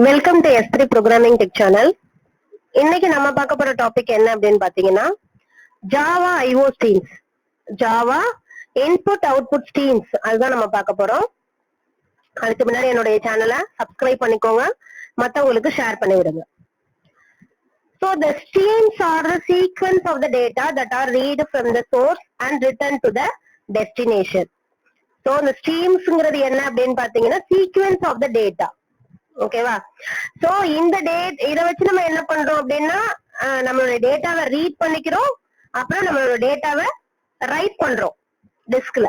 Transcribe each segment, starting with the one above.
Welcome to S3 programming tech channel. இன்னைக்கு நம்ம பார்க்க போற டாபிக் என்ன அப்படின்னு பாத்தீங்கன்னா Java IO streams, Java input output streams அதுதான் நம்ம பார்க்க போறோம். அதுக்கு முன்னாடி என்னுடைய சேனலை சப்ஸ்கிரைப் பண்ணிக்கோங்க, மத்தவங்களுக்கு ஷேர் பண்ணி விடுங்க. So the streams are the sequence of the data that are read from the source and written to the destination. So the streamsங்கிறது என்ன அப்படின்னு பாத்தீங்கன்னா sequence of the data. ஓகேவா? சோ இந்த இத வச்சு நம்ம என்ன பண்றோம் அப்படின்னா நம்மளோட டேட்டாவை ரீட் பண்ணிக்கிறோம், அப்புறம் நம்மளோட டேட்டாவை ரைட் பண்றோம் டிஸ்க்ல.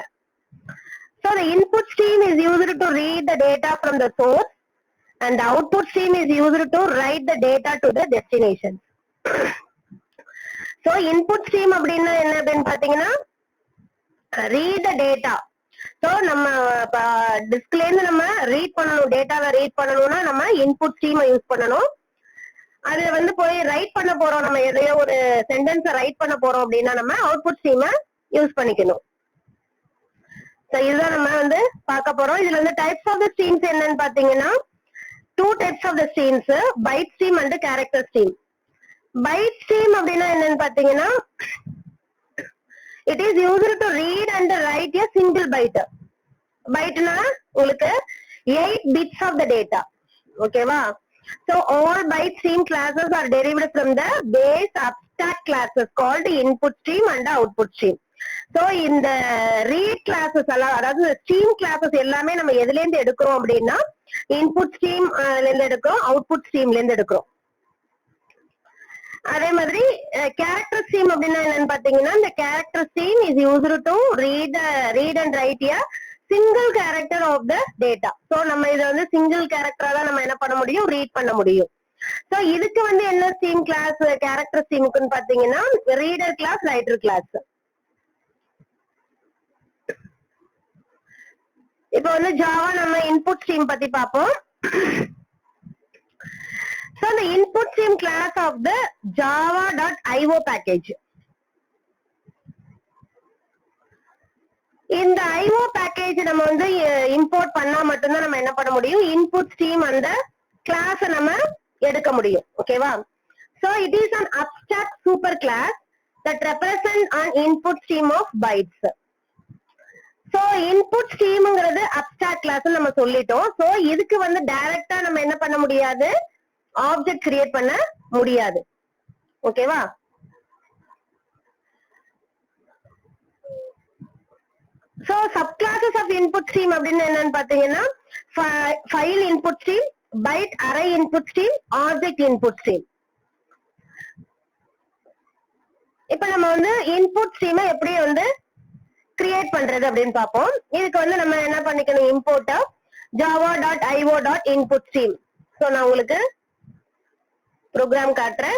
So the input stream is used to read the data from the source and the output stream is used to write the data to the destination. So input stream அப்படின்னா என்ன அப்படின்னு பாத்தீங்கன்னா read the data. So நம்ம டிஸ்க்ல இருந்து நம்ம read பண்ணணும், டேட்டாவை read பண்ணணும்னா நம்ம இன்புட் ஸ்ட்ரீமை யூஸ் பண்ணணும். அதுல வந்து போய் ரைட் பண்ண போறோம், நம்ம எதையோ ஒரு சென்டென்ஸை ரைட் பண்ண போறோம் அப்படின்னா நம்ம அவுட்புட் ஸ்ட்ரீமை யூஸ் பண்ணிக்கணும். சோ இதுதான் நம்ம வந்து பார்க்க போறோம். இதுல வந்து டைப்ஸ் ஆஃப் த ஸ்ட்ரீம்ஸ் என்னன்னு பாத்தீங்கன்னா two types of the streams, byte stream and character stream. Byte stream அப்படின்னா என்னன்னு பாத்தீங்கன்னா it is used to read and write a single byte. Byte na உங்களுக்கு 8 bits of the data. ஓகேவா? So all byte stream classes are derived from the base abstract classes called input stream and output stream. So இந்த read classes எல்லாம், அதாவது stream classes எல்லாமே நம்ம எதுல இருந்து எடுக்கிறோம் அப்படின்னா input stream ல இருந்து எடுக்கிறோம், output stream ல இருந்து எடுக்கிறோம். அதே மாதிரி கேரக்டர் ஸ்ட்ரீம் அப்படின்னா என்னன்னு பாத்தீங்கன்னா இந்த character stream is used to read and write a single character of the data. So நம்ம இதை வந்து சிங்கிள் கேரக்டரா தான் நம்ம என்ன பண்ண முடியும், ரீட் பண்ண முடியும். சோ இதுக்கு வந்து என்ன ஸ்ட்ரீம் கிளாஸ் கேரக்டர் ஸ்ட்ரீமுக்குன்னு பாத்தீங்கன்னா ரீடர் கிளாஸ், ரைட்டர் கிளாஸ். இப்போ வந்து ஜாவா நம்ம இன்புட் ஸ்ட்ரீம் பத்தி பார்ப்போம். So the input stream class of the java.io package. இந்த IO package நம்ம வந்து இம்போர்ட் பண்ணா மட்டும்தான் நம்ம என்ன பண்ண முடியும், input stream அந்த கிளாஸ் நம்ம எடுக்க முடியும். ஓகேவா? So it is an abstract super class that represents an input stream of bytes. So input streamங்கிறது abstract class நம்ம சொல்லிட்டோம். So இதுக்கு வந்து டைரக்டா நம்ம என்ன பண்ண முடியாது, ஆப்ஜெக்ட் கிரியேட் பண்ண முடியாது. ஓகேவா? So sub classes of input stream அப்படின்னு என்னன்னு பாத்தீங்கன்னா file input stream, byte array input stream, object input stream. இப்ப நம்ம வந்து இன்புட் ஸ்ட்ரீமை எப்படி வந்து கிரியேட் பண்றது அப்படின்னு பார்ப்போம். இதுக்கு வந்து நம்ம என்ன பண்ணிக்கணும், இம்போர்ட் java.io.input stream. சோ நான் உங்களுக்கு ப்ரோக்ராம் காட்டுறேன்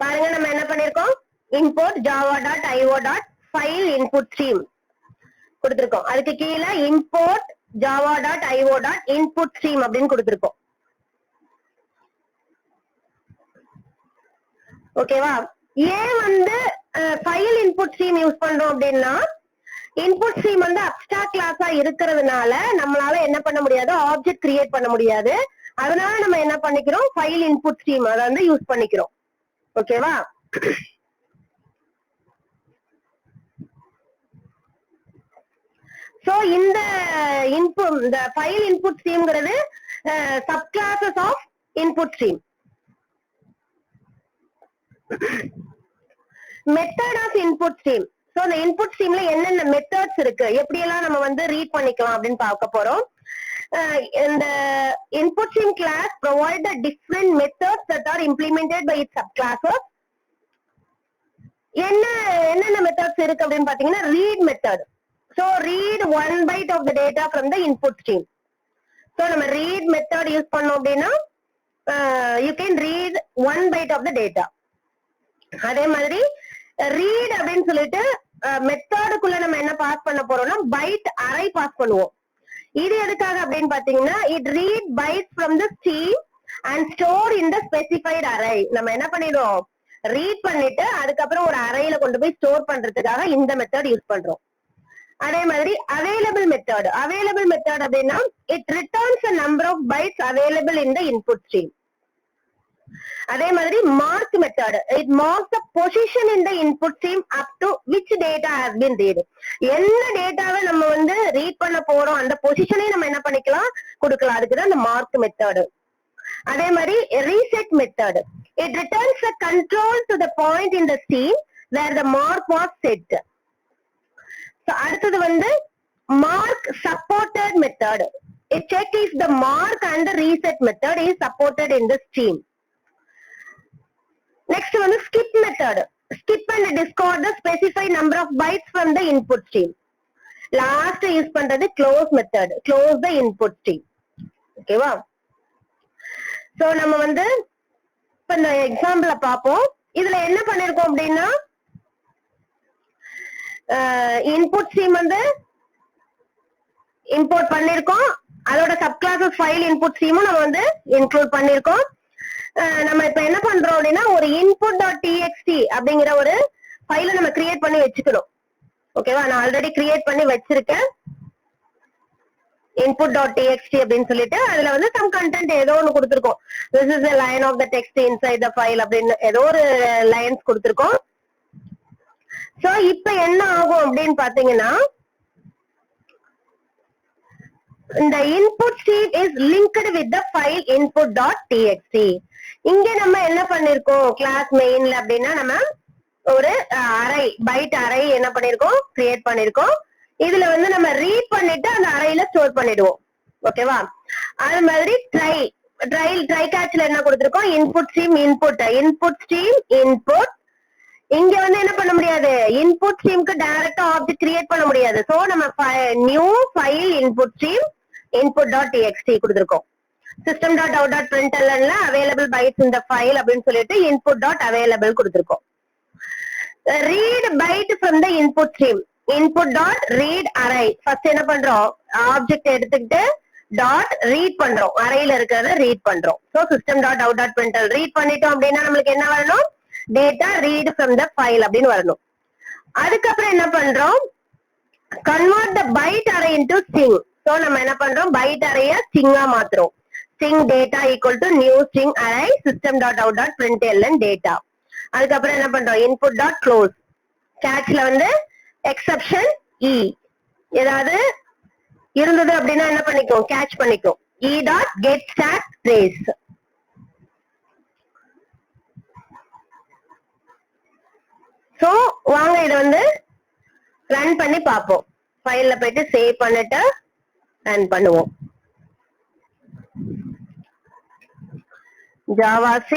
பாருங்க. நம்ம என்ன பண்ணிருக்கோம், import java.io.file input stream கொடுத்திருக்கோம். அதுக்கு கீழே import java.io.input stream அப்படின்னு கொடுத்திருக்கோம். ஓகேவா? ஏன் வந்து ஃபைல் இன்புட் ஸ்ட்ரீம் யூஸ் பண்றோம் அப்படின்னா இன்புட் ஸ்ட்ரீம் வந்து அப்ஸ்ட்ராக்ட் கிளாஸா இருக்கிறதுனால நம்மளால என்ன பண்ண முடியாது, ஆப்ஜெக்ட் கிரியேட் பண்ண முடியாது. அதனால நம்ம என்ன பண்ணிக்கிறோம், ஃபைல் இன்புட் ஸ்ட்ரீம் அதை வந்து யூஸ் பண்ணிக்கிறோம். ஓகேவா? சோ இந்த ஃபைல் இன்புட் ஸ்ட்ரீம்ங்கிறது sub classes of input stream. Method of input stream. So இந்த இன்புட் ஸ்ட்ரீம்ல என்னென்ன மெத்தட்ஸ் இருக்கு, எப்படி எல்லாம் நம்ம வந்து ரீட் பண்ணிக்கலாம் அப்படின்னு பார்க்க போறோம். இந்த input stream class provide the different methods that are implemented by its subclasses. என்னென்ன மெத்தட்ஸ் இருக்கு அப்படின்னு பாத்தீங்கன்னா read method. So read one byte of the data from the input stream. So நம்ம read method யூஸ் பண்ணோம் அப்படின்னா you can read one byte of the data. அதே மாதிரி read அப்படின்னு சொல்லிட்டு மெத்தடுக்குள்ள நம்ம என்ன பாஸ் பண்ண போறோம்னா பைட் அரே பாஸ் பண்ணுவோம். இது எதுக்காக அப்படின்னு பாத்தீங்கன்னா it read bytes from the stream and store in the specified array. நம்ம என்ன பண்ணிடுவோம், ரீட் பண்ணிட்டு அதுக்கப்புறம் ஒரு அரேல கொண்டு போய் ஸ்டோர் பண்றதுக்காக இந்த மெத்தட் யூஸ் பண்றோம். அதே மாதிரி அவைலபிள் மெத்தட் அப்படின்னா it returns the number of bytes available in the input stream. அதே மாதிரி mark method, it marks the position in the input stream up to which data has been read. என்ன டேட்டாவை நம்ம வந்து ரீட் பண்ண போறோம் அந்த பொசிஷனை நம்ம என்ன பண்ணிக்கலாம் கொடுக்கலாம். அதுக்குதான் அந்த மார்க் மெத்தட். அதே மாதிரி reset method, it returns the control to the point in the stream where the mark was set. So அடுத்தது வந்து mark supported method, it checks if the mark and the reset method is supported in the stream. Next வந்து skip method, skip and discard the specified number of bytes from the input stream. Last use பண்றது close method, close the input stream. ஓகேவா? So நம்ம வந்து இப்ப இந்த எக்ஸாம்பிள பாப்போம். இதுல என்ன பண்ணிருக்கோம் அப்படின்னா இன்புட் ஸ்ட்ரீம் வந்து இம்போர்ட் பண்ணிருக்கோம். அதோட சப் கிளாஸஸ் ஃபைல் இன்புட் ஸ்ட்ரீமும் நம்ம வந்து இன்க்ளூட் பண்ணிருக்கோம். நம்ம இப்ப என்ன பண்றோம் அப்படின்னா ஒரு input.txt அப்படிங்கிற ஒரு ஃபைலை நம்ம கிரியேட் பண்ணி வச்சுக்கணும். ஓகேவா? நான் ஆல்ரெடி கிரியேட் பண்ணி வச்சிருக்கேன் input.txt அப்படின்னு சொல்லிட்டு. அதுல வந்து some content ஏதோ ஒண்ணு கொடுத்திருக்கோம். This is a line of the text inside the file அப்படின்னு ஏதோ ஒரு லைன்ஸ் கொடுத்திருக்கோம். சோ இப்ப என்ன ஆகும் அப்படின்னு பாத்தீங்கன்னா இந்த input stream is linked with the file input.txt. இங்க நம்ம என்ன பண்ணிருக்கோம் கிளாஸ் மெயின்ல அப்படின்னா நம்ம ஒரு அரே பைட் அரே என்ன பண்ணிருக்கோம் கிரியேட் பண்ணிருக்கோம். இதுல வந்து நம்ம ரீட் பண்ணிட்டு அந்த அரேல ஸ்டோர் பண்ணிடுவோம். ஓகேவா? அது மாதிரி ட்ரை கேட்ச்ல என்ன கொடுத்திருக்கோம் input stream input stream input. இங்க வந்து என்ன பண்ண முடியாது இன்புட் ஸ்ட்ரீம்க்கு டைரக்டா ஆப்ஜெக்ட் கிரியேட் பண்ண முடியாது. சோ நம்ம new file input stream input.txt கொடுத்திருக்கோம். system.out.println available bytes in the file அப்படின்னு சொல்லிட்டு input.available கொடுத்திருக்கோம். read byte from the input stream input.read array. First என்ன பண்றோம் ஆப்ஜெக்ட் எடுத்துக்கிட்டு டாட் ரீட் பண்றோம், அரேல இருக்கிறத ரீட் பண்றோம். சோ system.out.println ரீட் பண்ணிட்டோம் அப்படின்னா நம்மளுக்கு என்ன வரணும் data read from the file அப்படின்னு வரணும். அதுக்கப்புறம் என்ன பண்றோம் convert the byte array into string. So நம்ம என்ன பண்றோம் byte அரேய ஸ்ட்ரிங்கா மாத்துறோம். string data equal to new string array system.out.println data. அதுக்கப்புறம் என்ன பண்றோம் input.close. catchல வந்து exception e ஏதாவது இருந்தது அப்படின்னா என்ன பண்ணிக்கும் கேட்ச் பண்ணிக்கும் e.get stack trace. சோ வாங்க இத வந்து ரன் பண்ணி பாப்போம். ஃபைல்ல போயிட்டு சேவ் பண்ணிட்டு ரன் பண்ணுவோம். javac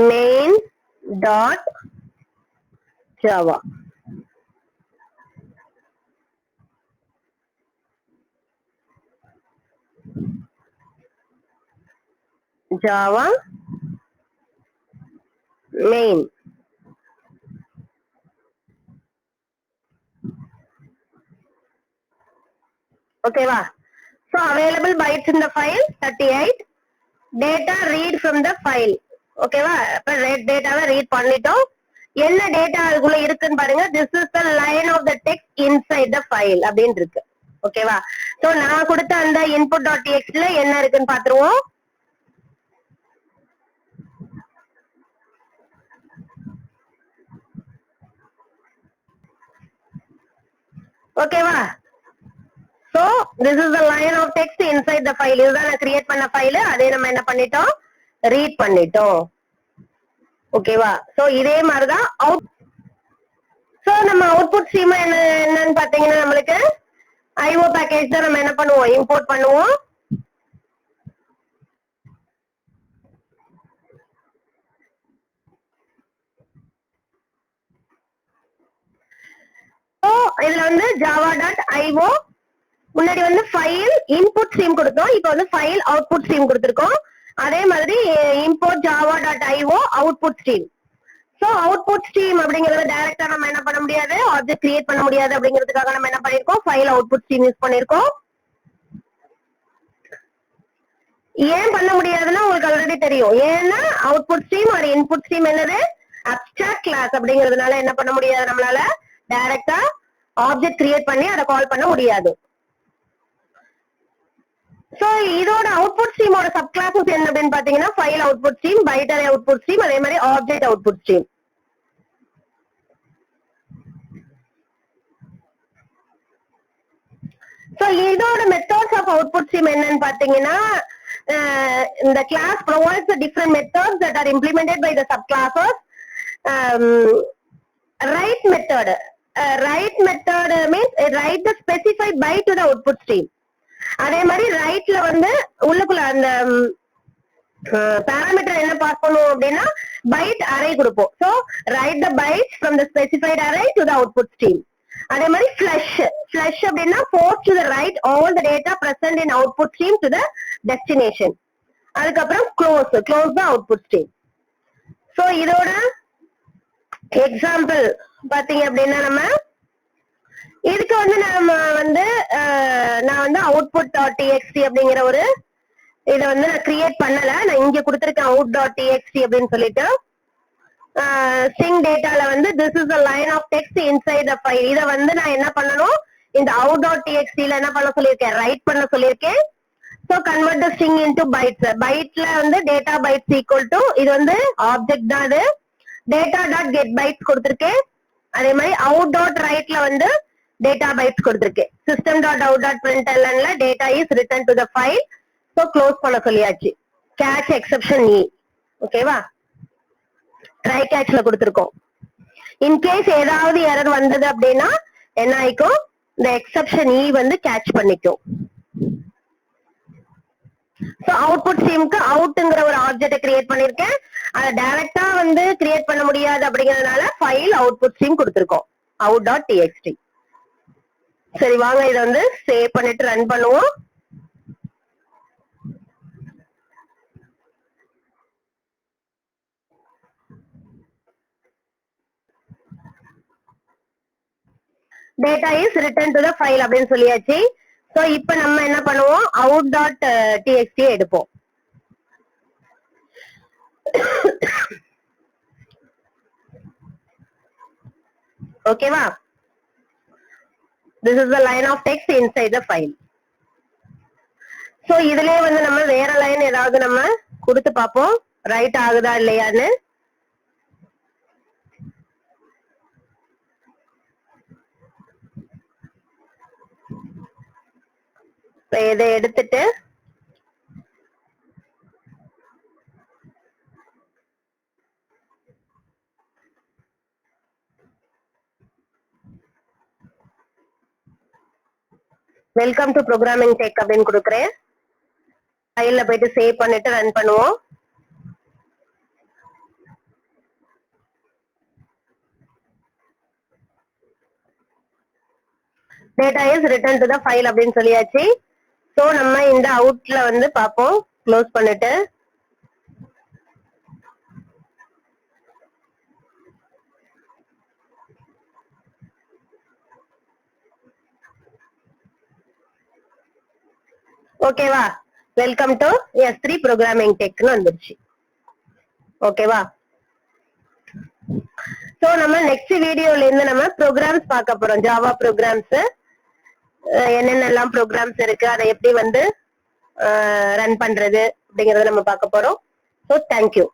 main dot java. java main. ஓகேவா? so available bytes in the file 38. data read from the file. ஓகேவா? அப்ப டேட்டாவை ரீட் பண்ணிட்டோம். என்ன டேட்டா அதுக்குள்ள இருக்குன்னு பாருங்க. this is the line of the text inside the file அப்படின்னு இருக்கு. ஓகேவா? சோ நான் கொடுத்த அந்த input.txt ல என்ன இருக்குன்னு பாத்துருவோம். ஓகேவா? so this is the line of text inside the file. இதுதான் நான் கிரியேட் பண்ண ஃபைல். அதே நம்ம என்ன பண்ணிட்டோம் ரீட் பண்ணிட்டோம். ஓகேவா? சோ இதே மாதிரிதான் அவுட். சோ நம்ம அவுட்புட் ஸ்ட்ரீம் என்னன்னு பாத்தீங்கன்னா நம்மளுக்கு IO பேக்கேஜ் தான் நம்ம என்ன பண்ணுவோம் இம்போர்ட் பண்ணுவோம். இதுல வந்து java.io முன்னாடி வந்து ஃபைல் இன்புட் ஸ்ட்ரீம் கொடுத்தோம். இப்போ வந்து ஃபைல் அவுட்புட் ஸ்ட்ரீம் கொடுத்திருக்கோம். அதே மாதிரி import java.io output stream. So output stream அப்படிங்கறத டைரக்டா நம்ம என்ன பண்ண முடியாது ஆப்ஜெக்ட் கிரியேட் பண்ண முடியாது அப்படிங்கிறதுக்காக நம்ம என்ன பண்ணிருக்கோம் ஃபைல் அவுட்புட் ஸ்ட்ரீம் யூஸ் பண்ணிருக்கோம். ஏன் பண்ண முடியாதுன்னா உங்களுக்கு ஆல்ரெடி தெரியும். ஏன்னா அவுட்புட் ஸ்ட்ரீம் ஒரு இன்புட் ஸ்ட்ரீம் என்னது அப்ஸ்ட்ராக்ட் கிளாஸ் அப்படிங்கிறதுனால என்ன பண்ண முடியாது நம்மளால டைரக்டா ஆப்ஜெக்ட் கிரியேட் பண்ணி அதை கால் பண்ண முடியாது. சோ இதோட அவுட்புட் ஸ்ட்ரீமோட சப் கிளாஸஸ் என்ன அப்படின்னு பாத்தீங்கன்னா file output stream, byte array output stream, அதே மாதிரி ஆப்ஜெக்ட் அவுட்புட் ஸ்ட்ரீம். சோ இதோட மெத்தட்ஸ் ஆஃப் அவுட்புட் ஸ்ட்ரீம் என்னன்னு பாத்தீங்கன்னா இந்த class provides the different methods that are implemented by the subclasses. Write method means write the specified byte to the output stream. அதே மாதிரி ரைட்ல வந்து உள்ளுக்குள்ள அந்த பாராமீட்டர் என்ன பாஸ் பண்ணுவோம் அப்படின்னா பைட் அரே கொடுப்போம். So write the byte from the specified array to the output stream. அதே மாதிரி ஃபிளஷ் அப்படின்னா port to the write all the data present in output stream to the destination. அதுக்கப்புறம் close the output stream. So இதோட example பாத்தீங்க அப்படின்னா நம்ம இதுக்கு வந்து நம்ம வந்து நான் வந்து அவுட்புட் டாட் டிஎக்ஸ்டி அப்படிங்கிற ஒரு இதை வந்து நான் கிரியேட் பண்ணல. நான் இங்க கொடுத்திருக்கேன் அவுட் டாட் டிஎக்ஸ்டி அப்படின்னு சொல்லிட்டு ஸ்ட்ரிங் டேட்டால வந்து this is a line of text inside the file. இத வந்து நான் என்ன பண்ணணும், இந்த out dot txt ல என்ன பண்ண சொல்லிருக்கேன், ரைட் பண்ண சொல்லிருக்கேன். So convert the string into bytes. பைட்ல வந்து டேட்டா பைட்ஸ் ஈக்குவல் டு இது வந்து ஆப்ஜெக்ட் தான், அது டேட்டா டாட் கெட் பைட்ஸ் கொடுத்திருக்கேன். அதே மாதிரி அவுட் டாட் ரைட்ல வந்து டேட்டா பைட்ஸ் கொடுத்திருக்கேன். சிஸ்டம் டாட் அவுட் டாட் பிரிண்டெல்என்ல data is written to the file. So close பண்ண சொல்லியாச்சு. கேட்ச் எக்ஸெப்ஷன் இ, ஓகேவா, ட்ரை கேட்ச்ல கொடுத்திருக்கோம். இன்கேஸ் ஏதாவது எரர் வந்தது அப்படின்னா என்ன ஆயிக்கும், இந்த எக்ஸெப்ஷன் இ வந்து கேட்ச் பண்ணிக்கும். சோ அவுட்புட் ஸ்ட்ரீமுக்கு அவுட்ங்கிற ஒரு ஆப்ஜெக்ட் கிரியேட் பண்ணிருக்கேன். அதை டைரக்டா வந்து கிரியேட் பண்ண முடியாது அப்படிங்கறதுனால ஃபைல் அவுட்புட் ஸ்ட்ரீம் கொடுத்திருக்கோம், அவுட் டாட் டிஎக்ஸ்டி. சரி வாங்க இதை வந்து சேவ் பண்ணிட்டு ரன் பண்ணுவோம். Data is written to the file அப்படின்னு சொல்லியாச்சு. சோ இப்போ நம்ம என்ன பண்ணுவோம், அவுட் டாட் டிஎக்ஸ்டி எடுப்போம். ஓகேவா, this is the line of text inside the file. So இதுலயே வந்து நம்ம வேற லைன் ஏதாவது நம்ம கொடுத்து பார்ப்போம் ரைட் ஆகுதா இல்லையான்னு. இதை எடுத்துட்டு வெல்கம் டு ப்ரோக்ராமிங் டெக் அப்படின்னு கொடுக்குறேன். ஃபைல்ல போயிட்டு சேவ் பண்ணிட்டு ரன் பண்ணுவோம். Data is written to the file அப்படின்னு சொல்லியாச்சு. சோ நம்ம இந்த அவுட்ல வந்து பார்ப்போம், க்ளோஸ் பண்ணிட்டு ஓகேவா, வெல்கம் டு S3 ப்ரோக்ராமிங் டெக்னு வந்துருச்சு. ஓகேவா, சோ நம்ம நெக்ஸ்ட் வீடியோல இருந்து நம்ம ப்ரோக்ராம்ஸ் பார்க்க போறோம். ஜாவா ப்ரோக்ராம்ஸ் என்னென்னலாம் ப்ரோக்ராம்ஸ் இருக்கு, அதை எப்படி வந்து ரன் பண்றது அப்படிங்கறத நம்ம பார்க்க போறோம். So thank you.